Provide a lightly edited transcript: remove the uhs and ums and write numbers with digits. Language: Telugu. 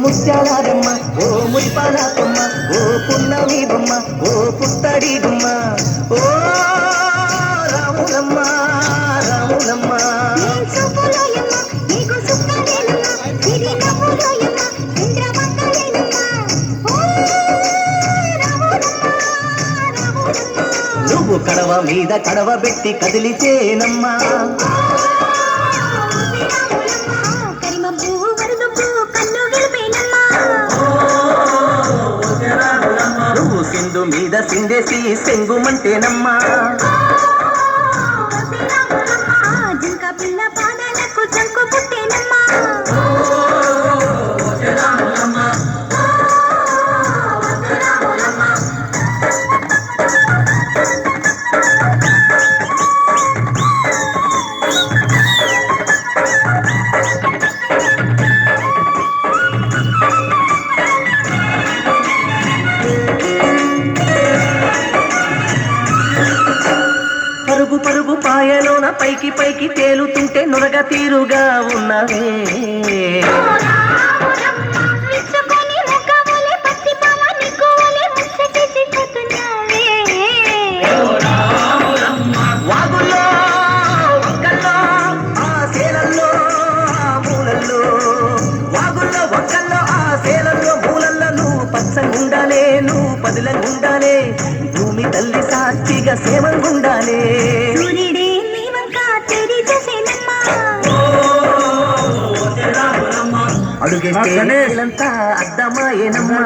ముత్యాలారమ్మ ఓ మురిపాలకమ్మ ఓ పున్నమి బొమ్మ ఓ పుత్తడి గుమ్మ ఓ రాములమ్మ రాములమ్మ నువ్వు కడవ మీద కడవ పెట్టి కదిలితేనమ్మా నువ్వు సింధు మీద సిందేసి సెంగుమంటేనమ్మా పరుగు పరుగు పాయలోన పైకి పైకి తేలుతుంటే నురగ తీరుగా ఉన్నవే వాగుల్లో ఒక్కల్లో ఆ సేలల్లో ఆ మూలల్లో వాగుల్లో ఒక్కల్లో ఆ సేలల్లో మూలల్లో నువ్వు పచ్చగుండాలే నువ్వు పదిలంగుండాలే భూమి తల్లి సాక్షిగా సేవంగుండాలే అడుగేస్తే అద్దమాయేనమ్మా